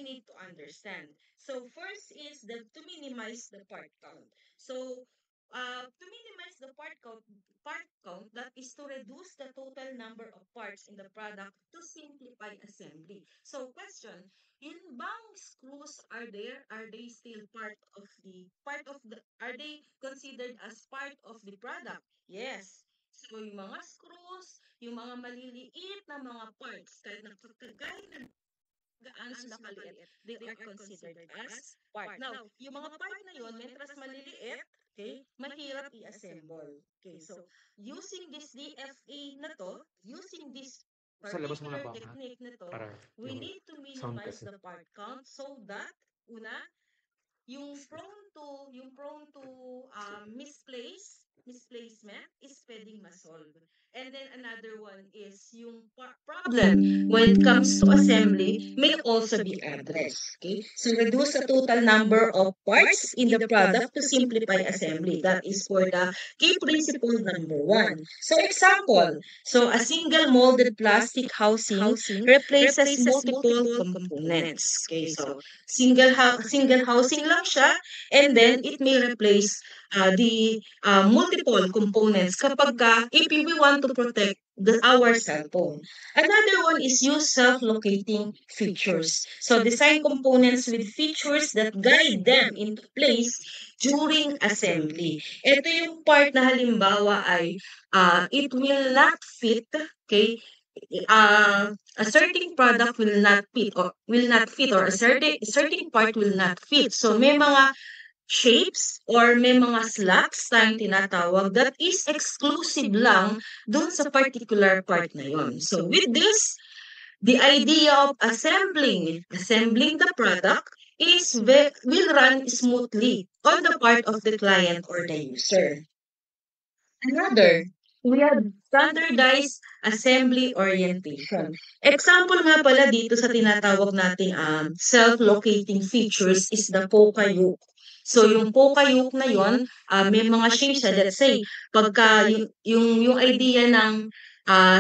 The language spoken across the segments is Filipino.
need to understand. So first is to minimize the part count. So to minimize the part count, that is to reduce the total number of parts in the product to simplify assembly. So question, yung bang screws are there? Are they still are they considered as part of the product? Yes. So yung mga screws, yung mga maliliit na mga parts, kahit na gaano sila kaliit, they are considered as part. Now, yung mga part na yon, mentras maliliit, okay, mahirap i-assemble. Okay, so using this DFA na to, using this Sa labas mo na particular ba ha? technique na to, Para we yung need to sound minimize kasi. the part count so that, una, yung prone to misplacement is pwedeng ma-solve. And then another one is yung problem when it comes to assembly may also be addressed. Okay? So reduce the total number of parts in the product to simplify assembly. That is for the key principle number one. So example, so a single molded plastic housing replaces multiple components. Okay, so single housing lang siya, and then it may replace the multiple components kapag if we want to protect our cell phone. Another one is use self-locating features. So design components with features that guide them into place during assembly. Ito yung part na halimbawa ay it will not fit, okay, a certain product will not fit, or a certain part will not fit. So may mga shapes or may mga slots tayong tinatawag that is exclusive lang dun sa particular part na yon. So with this, the idea of assembling the product will run smoothly on the part of the client or the user. Another, we have standardized assembly orientation. Example nga pala dito sa tinatawag nating self-locating features is the Poka yoke. So yung Poka yoke na yon, may mga shapes siya. Let's say, pagka yung idea ng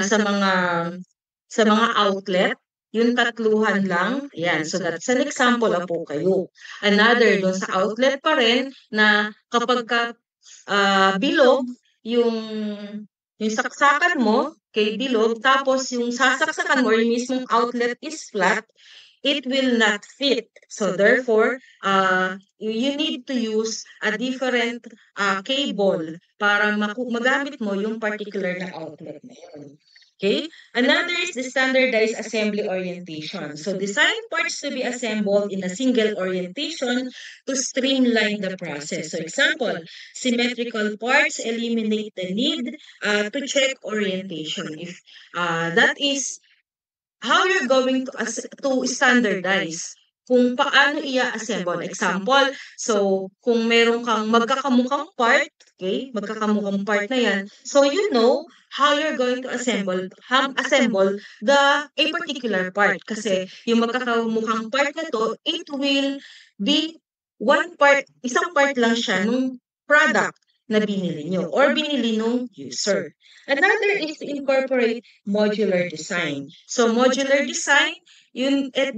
sa mga outlet, yung tatluhan lang, yan. So that's an example of Poka yoke. Another, dun sa outlet pa rin, na kapag bilog yung saksakan mo, kay bilog, tapos yung sasaksakan mo or yung mismong outlet is flat, it will not fit. So therefore, you need to use a different cable para magamit mo yung particular na outlet na yun. Okay? Another is the standardized assembly orientation. So design parts to be assembled in a single orientation to streamline the process. So example, symmetrical parts eliminate the need to check orientation. If that is how you're going to standardize kung paano i-assemble. Example, so kung meron kang magkakamukhang part, okay, magkakamukhang part na yan, so you know how you're going to assemble a particular part. Kasi yung magkakamukhang part na to, it will be isang part lang siya nung product na binili nyo or binili nung user. Another is to incorporate modular design. So modular design,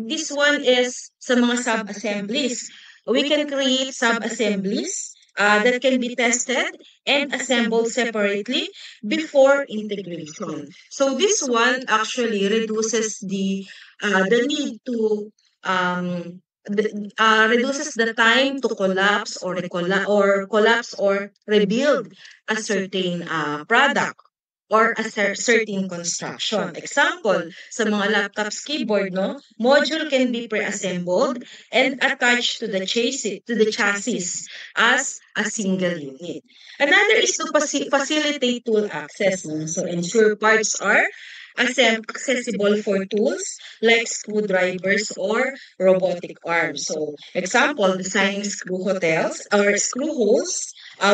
this one is sa mga sub-assemblies. We can create sub-assemblies that can be tested and assembled separately before integration. So this one actually reduces the need to reduces the time to collapse or rebuild a certain product or a certain construction. Example, sa mga laptops keyboard, no, module can be pre-assembled and attached to the chassis as a single unit. Another is to facilitate tool access. No? So ensure parts are accessible for tools like screwdrivers or robotic arms. So example, designing screw holes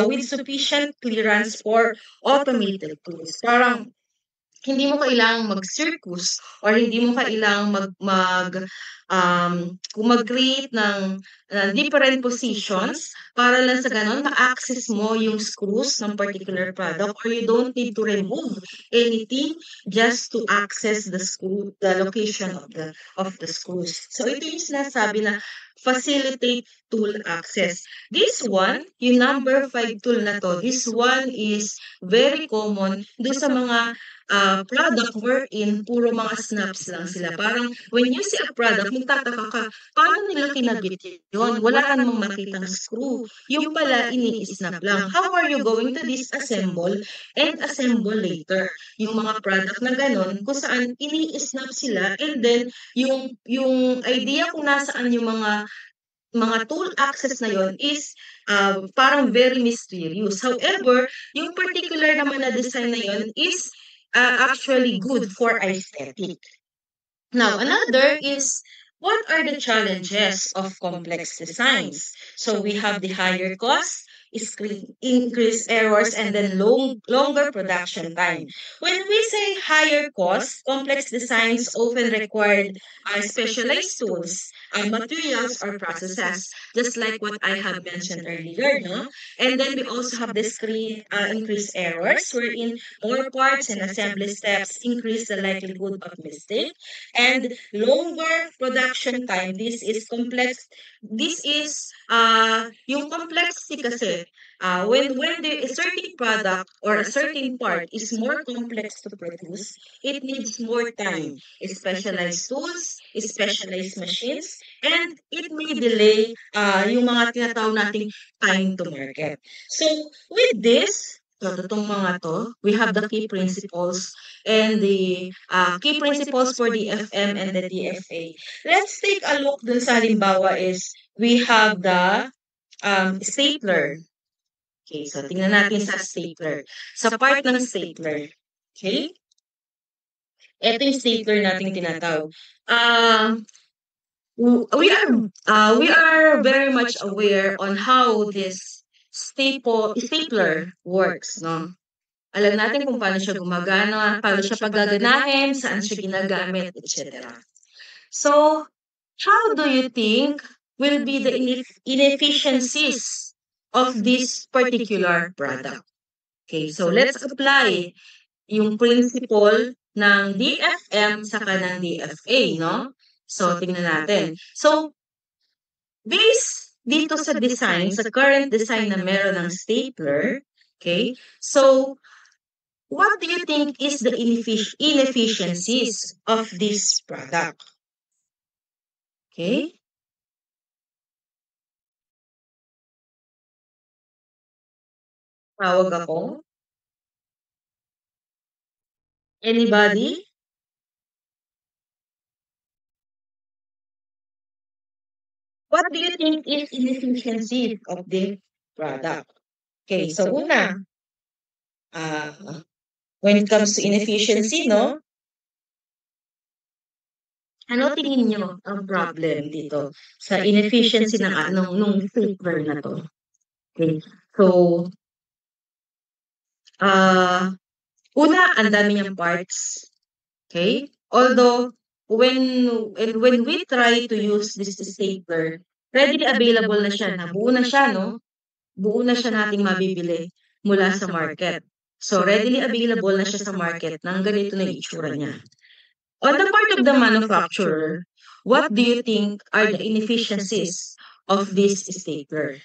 with sufficient clearance for automated tools. Parang hindi mo kailangang mag-circus or hindi mo kailangang um, mag-create ng different positions para lang sa gano'n ma-access mo yung screws ng particular product, or you don't need to remove anything just to access the location of the screws. So ito yung sinasabi na facilitate tool access. This one, yung number 5 tool na 'to, this one is very common do'n sa mga product wherein puro mga snaps lang sila. Parang when you see a product, magtataka ka, paano nila kinabit yun? Wala ka namang makitang screw. Yung pala, ini-snap lang. How are you going to disassemble and assemble later? Yung mga product na ganon, kung saan ini-snap sila, and then yung idea kung nasaan yung mga tool access na yon is parang very mysterious. However, yung particular naman na design na yon is actually good for aesthetic. Now, another is what are the challenges of complex designs? So we have the higher cost, increased errors, and then longer production time. When we say higher cost, complex designs often require specialized tools, materials, or processes, just like what I have mentioned earlier, no? And then we also have the increased errors, wherein more parts and assembly steps increase the likelihood of mistake, and longer production time. This is complex. This is yung complexity kasi when the a certain product or a certain part is more complex to produce, it needs more time, specialized tools, specialized machines, and it may delay yung mga tinatawag nating time to market. So with this, so itong mga to, we have the key principles and the key principles for the FM and the DFA. Let's take a look dun sa halimbawa is we have the stapler. Okay, so tingnan natin sa stapler. Sa part ng stapler. Okay? Ito yung stapler nating tinatawag. We are very much aware on how this stapler works, no? Alam natin kung paano siya gumagana, paano siya pagaganahin, saan siya ginagamit, etc. So, how do you think will be the inefficiencies of this particular product? Okay, so let's apply yung principle ng DFM saka ng DFA, no? So, tingnan natin. So, based dito sa design, sa current design na meron ng stapler, okay? So, what do you think is the inefficiencies of this product? Okay? Tawag ako? Anybody? What do you think is inefficiencies of this product? Okay, so una, when it comes to inefficiency, no? Ano tingin nyo ang problem dito sa inefficiency ng nung stapler na to? Okay. So, una, ang dami niyang parts. Okay? Although, when we try to use this stapler, readily available na siya, nabuo na siya, no? Buo na siya nating mabibili mula sa market. So, readily available na siya sa market nang ganito na itsura niya. On the part of the manufacturer, what do you think are the inefficiencies of this stapler?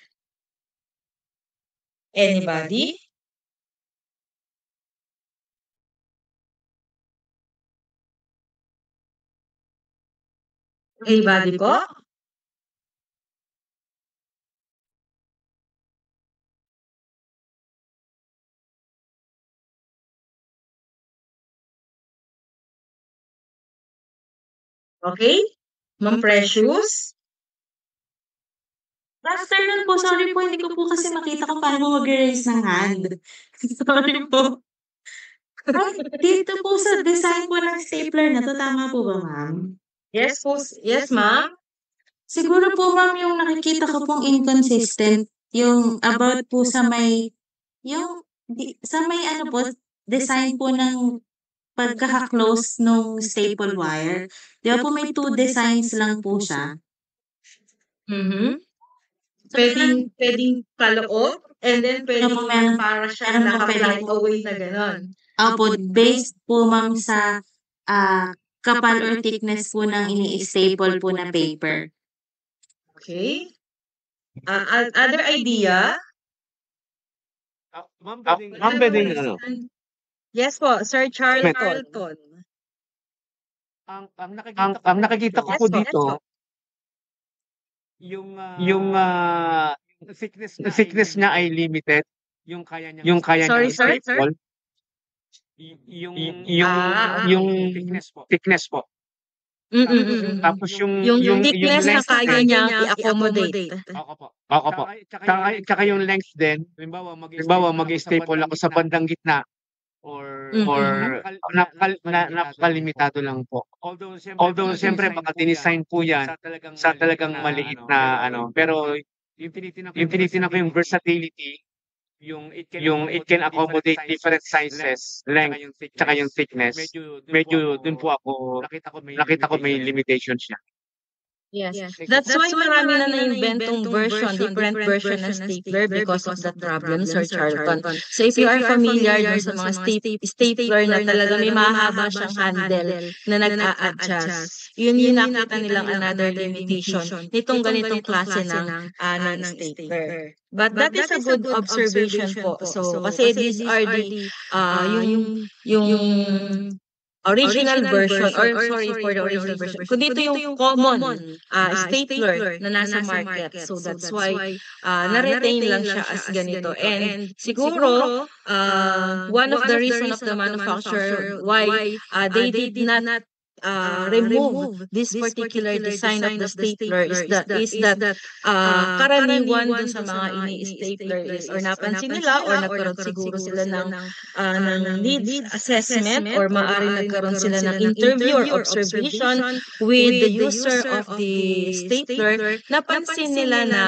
Anybody? Anybody po? Okay? Ma'am Precious? Afternoon po, sorry po, hindi ko po kasi makita kung paano mag-raise ng hand. Sorry po. Dito po sa design po ng stapler na to, tama po ba, ma'am? Yes po. Yes, ma'am. Siguro po, ma'am, yung nakikita ko pong inconsistent, yung about po sa may, sa may ano po, design po ng pagkaka-close nung staple wire. Di ba po may two designs lang po siya? Mhm. So, meron Puwedeng paloob and then Opo, puwedeng meron para siyang meron po naka-fly puwedeng away na gano'n. Opo, based po ma'am sa, kapal or thickness po ng ini-staple po na paper. Okay. Other idea? Ma'am, Ano puwedeng naman ano, Yes po, Sir Charlton. ang nakikita ko Yes po po. dito, yung thickness niya ay limited, yung kaya Sorry, niyang sir? i-staple, yung thickness po. Tapos Yung thickness na length kaya din, niyang i-accommodate. oo po. Tsaka yung length din, halimbawa mag-i-staple ako sa bandang gitna or napakalimitado lang po. Although siyempre baka dinesign po yan sa talagang maliit na ano, pero yung tinitingnan ko yung versatility, yung it can accommodate different sizes, length, tsaka yung thickness. Medyo dun po ako nakita ko may limitations siya. Yes. That's why marami na na-imbentong different version ng stapler because of that problem, Sir Charlton. So if you are familiar dun sa mga stapler na talaga may mahaba siyang handle na nag-a-adjust, yun yung nakita nilang another limitation nitong ganitong klase ng stapler. But that is a good observation po. So kasi these are the yung original version or sorry for the original version. Kung dito yung common stapler na nasa market. So that's why na-retain lang siya as ganito. And siguro one of the reason of the manufacturer why they did not remove this particular design of the stapler is that karaniwan dun sa mga ini-stapler is or napansin nila or nagkaroon siguro sila ng needs assessment or maaaring nagkaroon sila ng interview or observation with the user of the stapler, napansin nila na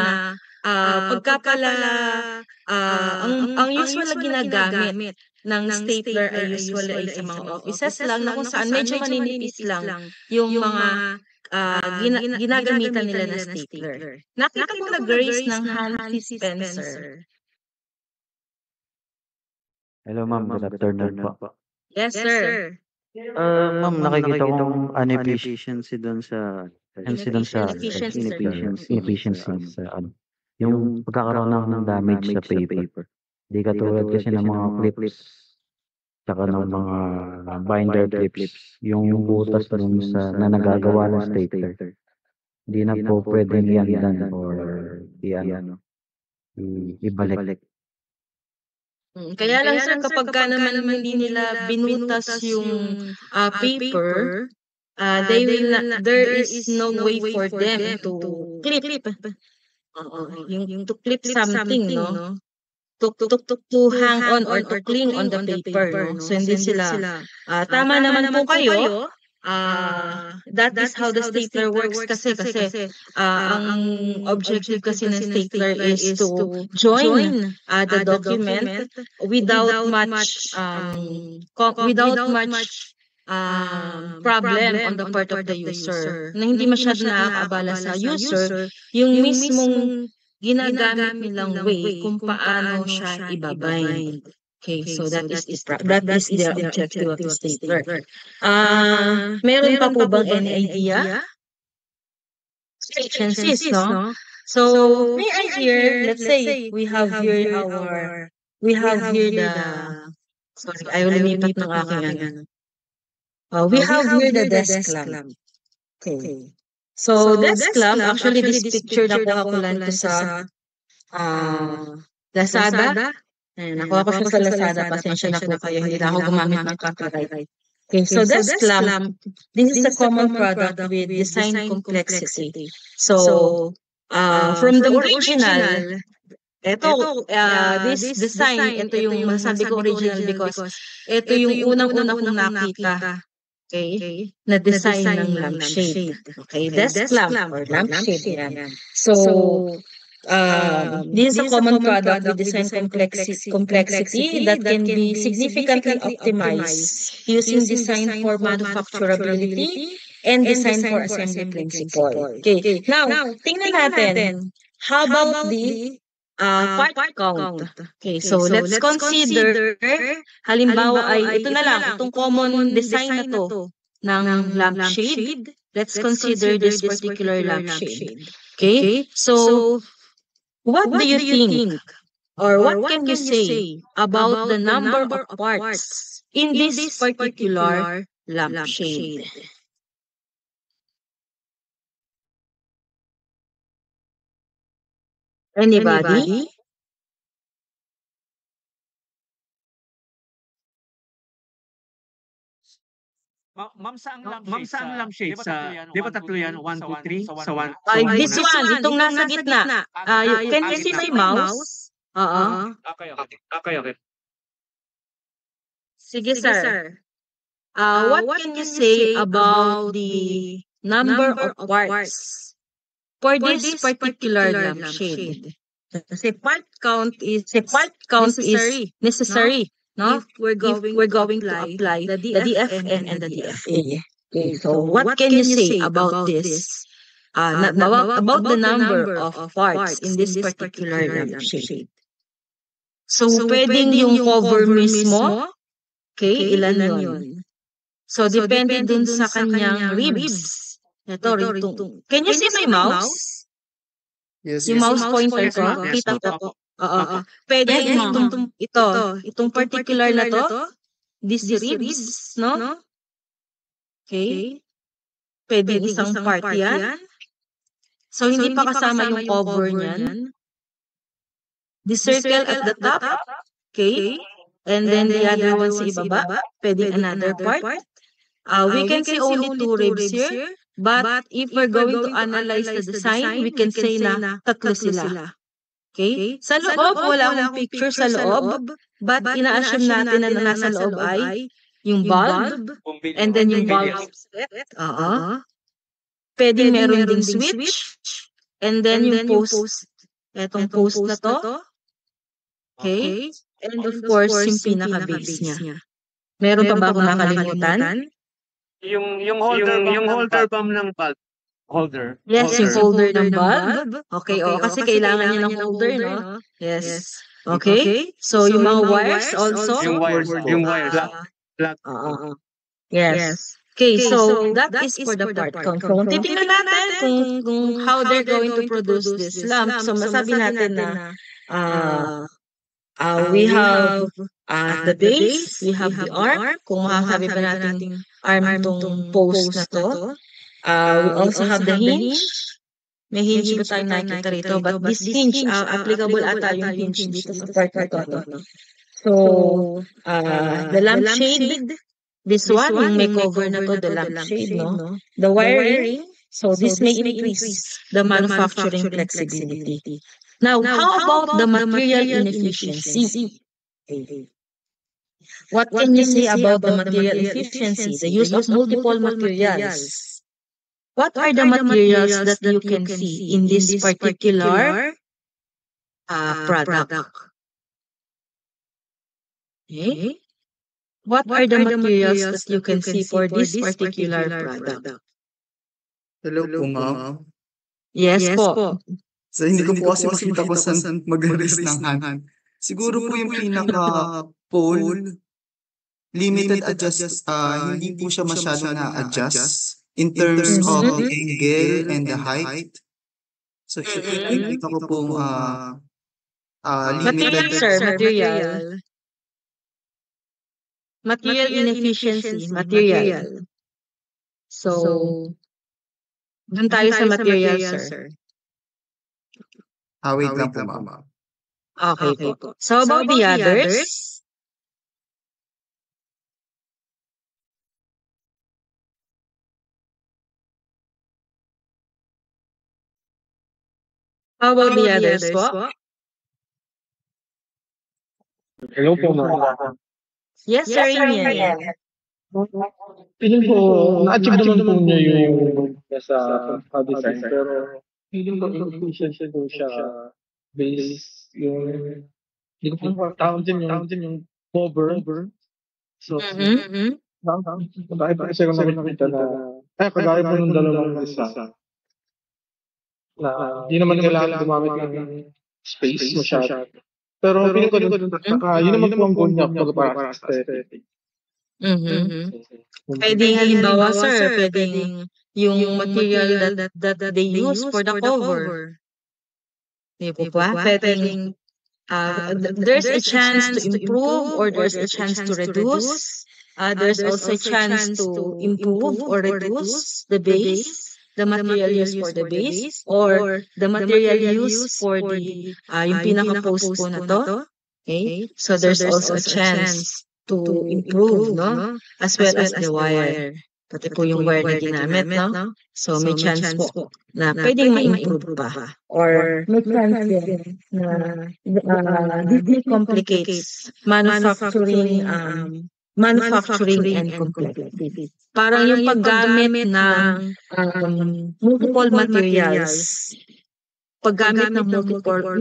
pagka pala ang usual na ginagamit ng stapler ay usually ay sa mga offices lang na kung saan medyo maninipis lang yung mga ginagamitan nila na stapler. Nakita ko nag-raise ng hand si Spencer. Hello ma'am, good afternoon po. Yes, sir. Ma'am, nakikita kong inefficiency doon sa inefficiency sa ano, yung pagkakaroon ng damage sa paper. Di katulad kasi ng mga clips tsaka ng mga binder clips, yung butas dun sa na nagagawa ng stapler. Di na po pwedeng i-undan or ibalik. Kaya lang sir, kapagka naman hindi nila binutas yung paper, there is no way for them to clip. Yung to clip something, no? To hang on or to cling on the paper, no? So hindi sila tama naman po kayo. That is how the stapler works kasi ang objective kasi ng stapler is to join the document without much problem on the part of the user. Na hindi masyado nakakaabala sa user yung mismong ginagamit nilang way kung paano siya ibabind. Okay, so that is the objective of the stapler. Meron pa po bang any idea? Efficiencies, no? So, may I hear, let's say, we have here the, sorry, ayaw lumipat ng aking ano. We have here the desk lamp. Okay. So, desk lamp, actually this picture nakuha ko lang to sa Lazada. Nakuha ko siya sa Lazada. Pasensya na po kayo. Hindi na ako gumamit ng copyright. Okay, so desk lamp, this is a common product with design complexity. So, from the original, this design, ito yung masabi ko original because ito yung unang-una kong nakita. Okay, na design ng lampshade. Okay, desk lamp or lampshade yan. So, this is a common product with design complexity that can be significantly optimized using design for manufacturability, and design for assembly principle. Okay. Now, tingnan natin. How about the part count? Okay, so let's consider, halimbawa ay ito na lang, itong common design na to ng lampshade. Let's consider this particular lampshade. Okay, so what do you think or what can you say about the number of parts in this particular lampshade? Anybody? Ma'am, saang lampshade di ba tatlo yan? 1, 2, 3? Sa 1, Ay, sa this una? one, itong nasa gitna. Can you see my mouse? Oo. Okay. Sige, sir. What can you say about the number of parts for this particular lampshade? Kasi part count is necessary, no? If we're going to apply the DFN and the DFA. Okay, so what can you say about this? About the number of parts in this particular lampshade? So, pwedeng yung cover mismo. Okay, ilan yun? So, depende dun sa kanyang ribs. Ito, ritong. Can you see my mouse? Yes, Yung mouse pointer Yes, ko? ma'am. Yes, Kita ma'am. ko. Oo. Pwede Yes, ma'am. itong particular na to, this ribs, no? Okay. Pwede isang part yan. So, hindi pa kasama yung cover niyan. The circle at the top, okay? And then the other one sa ibaba, pwede another part. We can see only 2 ribs here, but if we're going to analyze the design, we can say na tatlo sila. Okay? Sa loob, wala akong picture sa loob, but ina-assume natin na nasa loob ay yung bulb, and then yung bulb set. Pwedeng meron ding switch, and then yung post, etong post na to. Okay? And of course, yung pinaka-base niya. Meron pa ba akong nakalimutan? Yung holder bam ng bulb. Holder. Yes, yung holder ng bulb. Okay, kasi kailangan niya ng holder, no? Yes. Okay? So, yung mga wires also? Yung wire. Black. Yes. Okay, so that is for the part count. So, titingnan natin kung how they're going to produce this lamp. So, masabi natin na we have the base, we have the arm. Kung masasabi ba natin arm tong post na to. We also have the hinge. May hinge ba tayong nakikita rito? But this hinge, applicable ata yung hinge dito sa part na to. So, the lampshade, this one, yung may cover na to, the lampshade, no? The wiring, so this may increase the manufacturing flexibility. Now, how about the material inefficiency? What can you say about the material efficiency, the use of multiple materials? What are the materials that you can see in this particular product? Okay. What are the materials that you can see for this particular product? Hello po, ma'am. Yes po. So, hindi ko po kasi makita kung saan mag-rest ng hand. Siguro po yung pinaka-pole, limited adjust, hindi po siya masyado na-adjust in terms of the angle and the height. So, nakita ko pong Material, limited. sir, material. Material inefficiency, material. So, dun tayo sa material, sir. Wait lang po, ma'am. Okay po. So, about the others? How about the others po? Hello po, ma'am. Yes, sir, Ian. Feeling ko, na-achieve naman po niya yung nasa design, pero feeling ko inefficient po siya based yung, hindi ko po tawag din yung cover. So, bakit kasi ako nakikita na Kagaya po ng dalawang isa na hindi naman kailangan gumamit ng space masyado. Pero feeling ko yun naman po ang goal niya para sa aesthetic. Pwedeng halimbawa, sir, pwedeng yung material that they use for the cover. Di po ba? Pwedeng there's a chance to improve or there's a chance to reduce. There's also a chance to improve or reduce the base, the material used for the base, or the material used for the yung pinaka-post po na to. Okay? So there's also a chance to improve, no? As well as the wire. Pati po yung wire na ginamit, no? So may chance po na pwedeng ma-improve pa. Or may chance din na this complicates manufacturing and complexity. Parang yung paggamit ng multiple materials. Paggamit ng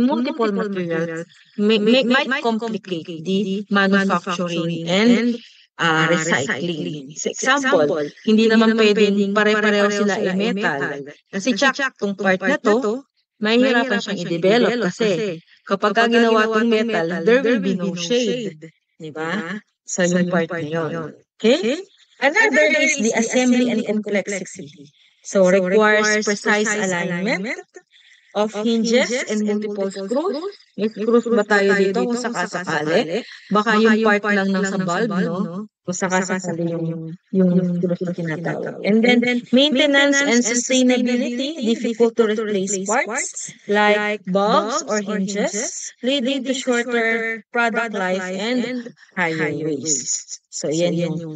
multiple materials might complicate the manufacturing and recycling. For example, hindi naman pwedeng pare-pareho sila metal. Kasi check, tong part na to, mahihirapan siyang i-develop kasi kapag ginawa tong metal, there will be no shade. Diba? So, yung part na yun. Okay? Another is the assembly and complexity. So, requires precise alignment of hinges and multiple screws. May screws ba tayo dito kung sakasakali? Baka yung part lang ng sa bulb, no? Kung sakasakali yung screws na tinatawag. And then, maintenance and sustainability, difficult to replace parts like bulbs or hinges, leading to shorter product life and higher waste. So, yan yung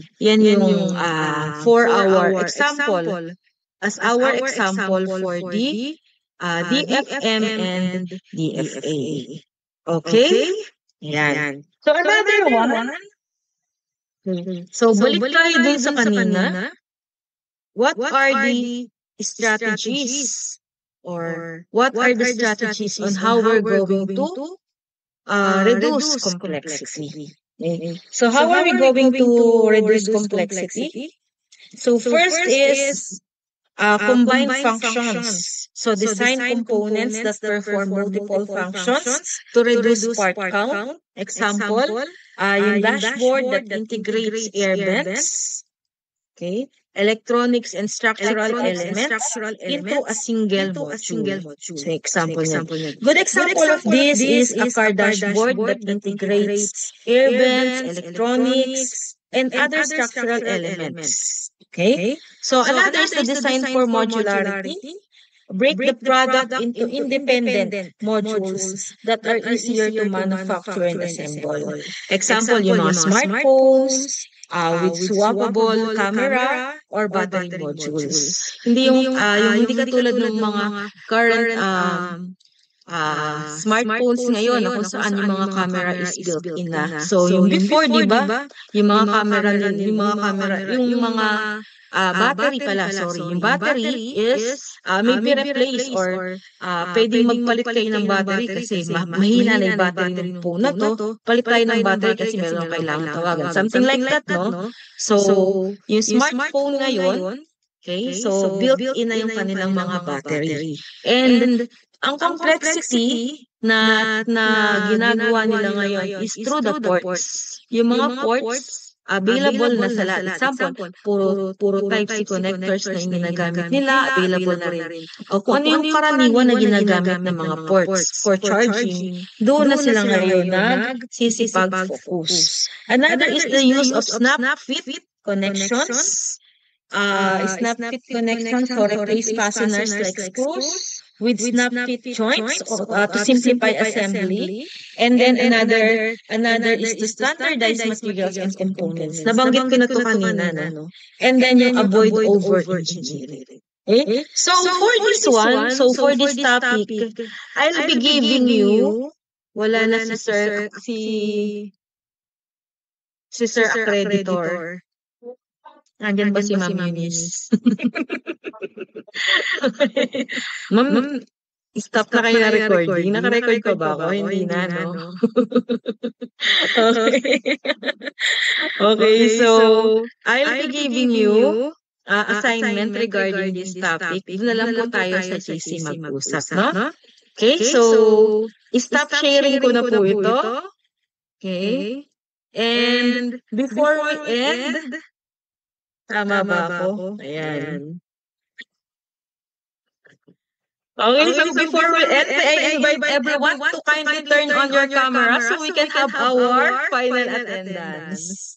for our example, as our example for the DFM and DFA. Okay? Yan. So, another one. So, balik tayo dun sa kanina. What are the strategies or what are the strategies on how we're going to reduce complexity? Okay. So, how are we going to reduce complexity? So, first is combine functions. So, design components that perform multiple functions to reduce part count. Example, yung dashboard that integrates air vents, okay, electronics and structural elements into a single module. So, example niyan. Good example of this is a car dashboard that integrates air vents, electronics, and other structural elements. Okay? So, another is the design for modularity. Break the product into independent modules that are easier to manufacture and assemble. Example, yung mga smartphones with swappable camera or battery modules. Hindi yung hindi katulad ng mga current smartphones ngayon na kung saan yung mga camera is built-in na. So, yung before, di ba? Yung mga camera, yung mga battery pala, sorry. Yung battery is may be-replace or pwedeng magpalit kayo ng battery kasi mahina na yung battery ng phone na to. Palit kayo ng battery kasi meron kailangan tawagan. Something like that, no? So, yung smartphone ngayon, okay, so built-in na yung kanilang mga battery. And ang complexity na ginagawa nila ngayon is through the ports. Yung mga ports available na sa lahat. Example, puro Type-C connectors na yung ginagamit nila, available na rin. O kung ano yung karaniwan na ginagamit ng mga ports for charging, doon na sila ngayon nagsisipag-focus. Another is the use of snap-fit connections. Snap-fit connections to replace fasteners like screws with snap-fit joints to simplify assembly. And then another is to standardize materials and components. Nabanggit ko na to kanina, no? And then yung avoid over-engineering. Okay? So for this one, for this topic, I'll be giving you, wala na si Sir Accreditor. Nandiyan ba si Ma'am Eunice? Ma'am, stop na kayo na recording. Naka-record ko ba ako? Hindi na, no? Okay. Okay, so I'll be giving you assignment regarding this topic, doon na lang po tayo sa GC mag-usap, no? Okay, so stop sharing ko na po ito. Okay? And before we end, tama ba ako? Ayan. Okay, so before we end, I invite everyone to kindly turn on your camera so we can have our final attendance.